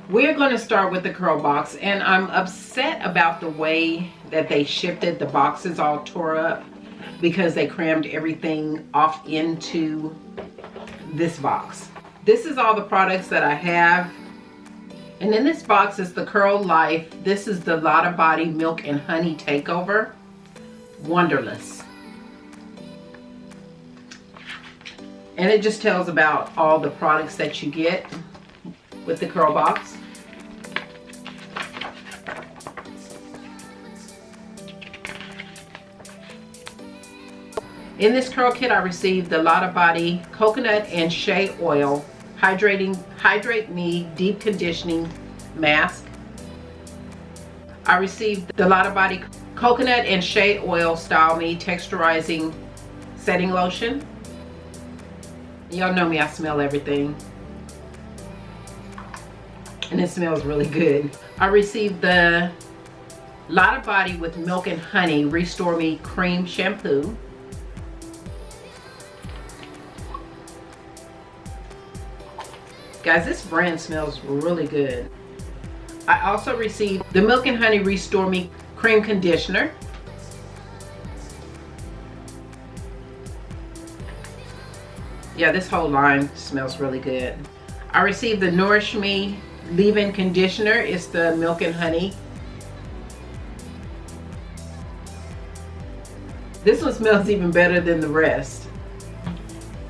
We're going to start with the Curlbox, and I'm upset about the way that they shipped it. The box is all tore up because they crammed everything off into this box. This is all the products that I have. And in this box is the Curl Life. This is the Lotta Body Milk and Honey Takeover. Wonderless. And it just tells about all the products that you get with the Curlbox. In this Curl Kit, I received the Lotta Body Coconut and Shea Oil Hydrate Me Deep Conditioning Mask. I received the Lotta Body Coconut and Shea Oil Style Me Texturizing Setting Lotion. Y'all know me, I smell everything. And it smells really good. I received the Lotta Body with Milk and Honey Restore Me Cream Shampoo. Guys, this brand smells really good. I also received the Milk and Honey Restore Me Cream Conditioner. Yeah, this whole line smells really good. I received the Nourish Me Leave-In Conditioner. It's the Milk and Honey. This one smells even better than the rest.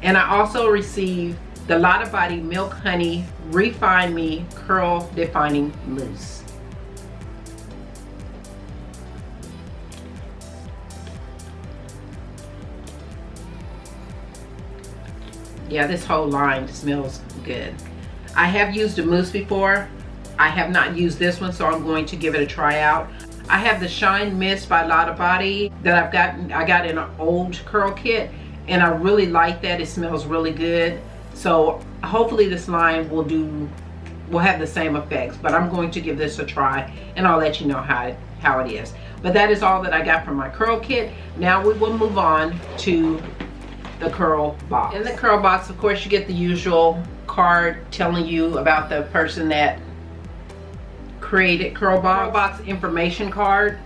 And I also received the Lotta Body Milk Honey Refine Me Curl Defining Mousse. Yeah, this whole line smells good. I have used a mousse before. I have not used this one, so I'm going to give it a try out. I have the Shine Mist by Lotta Body that I got in an old Curl Kit, and I really like that. It smells really good. So hopefully this line will have the same effects, but I'm going to give this a try and I'll let you know how it is. But that is all that I got from my Curl Kit. Now we will move on to the Curlbox. In the Curlbox, of course, you get the usual card telling you about the person that created Curlbox. Curlbox information card.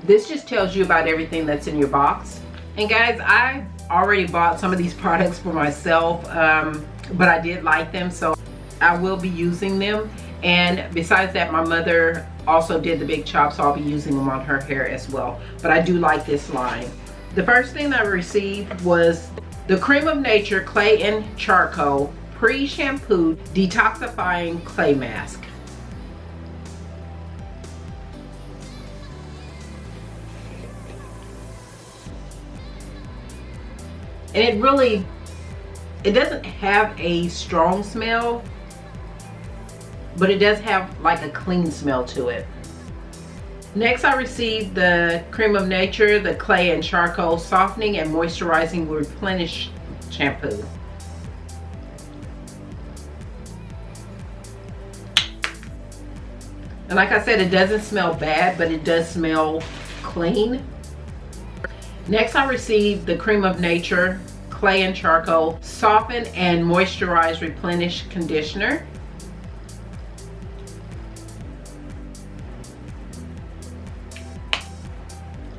This just tells you about everything that's in your box. And guys, I already bought some of these products for myself, but I did like them, so I will be using them. And besides that, my mother also did the big chop, so I'll be using them on her hair as well. But I do like this line. The first thing I received was the Cream of Nature Clay and Charcoal Pre-Shampoo Detoxifying Clay Mask. And it doesn't have a strong smell, but it does have like a clean smell to it. Next, I received the Cream of Nature, the Clay and Charcoal Softening and Moisturizing Replenish Shampoo. And like I said, it doesn't smell bad, but it does smell clean. Next, I received the Cream of Nature Clay and Charcoal Soften and Moisturize Replenish Conditioner.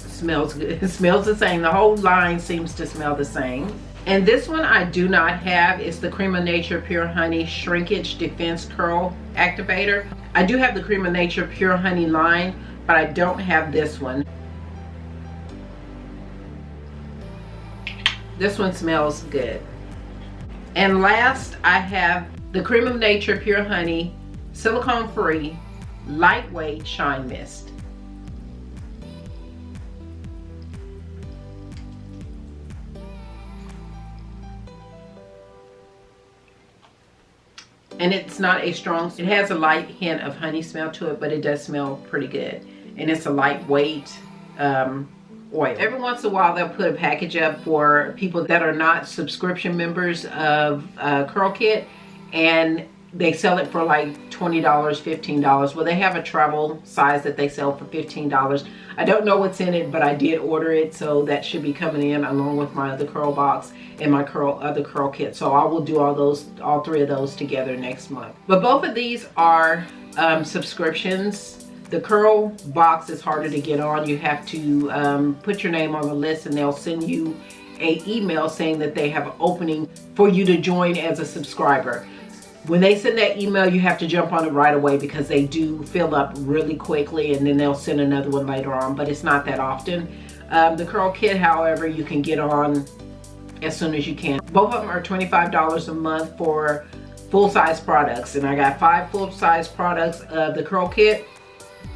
Smells good. It smells the same. The whole line seems to smell the same. And this one I do not have. It's the Cream of Nature Pure Honey Shrinkage Defense Curl Activator. I do have the Cream of Nature Pure Honey line, but I don't have this one. This one smells good. And last, I have the Cream of Nature Pure Honey Silicone Free Lightweight Shine Mist. And it's not a strong, it has a light hint of honey smell to it, but it does smell pretty good. And it's a lightweight oil. Every once in a while they'll put a package up for people that are not subscription members of Curlkit, and they sell it for like $20, $15. Well, they have a travel size that they sell for $15. I don't know what's in it, but I did order it, so that should be coming in along with my other Curlbox and my other Curlkit. So I will do all three of those together next month. But both of these are subscriptions. The Curlbox is harder to get on. You have to put your name on the list, and they'll send you an email saying that they have an opening for you to join as a subscriber. When they send that email, you have to jump on it right away because they do fill up really quickly, and then they'll send another one later on, but it's not that often. The Curlkit, however, you can get on as soon as you can. Both of them are $25 a month for full-size products, and I got 5 full-size products of the Curlkit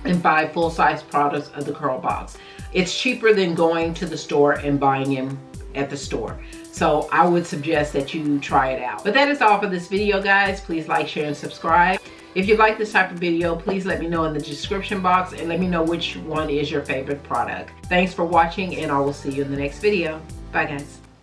and 5 full-size products of the Curlbox. It's cheaper than going to the store and buying them at the store. So I would suggest that you try it out. But that is all for this video, guys. Please like, share, and subscribe. If you like this type of video, please let me know in the description box and let me know which one is your favorite product. Thanks for watching, and I will see you in the next video. Bye, guys.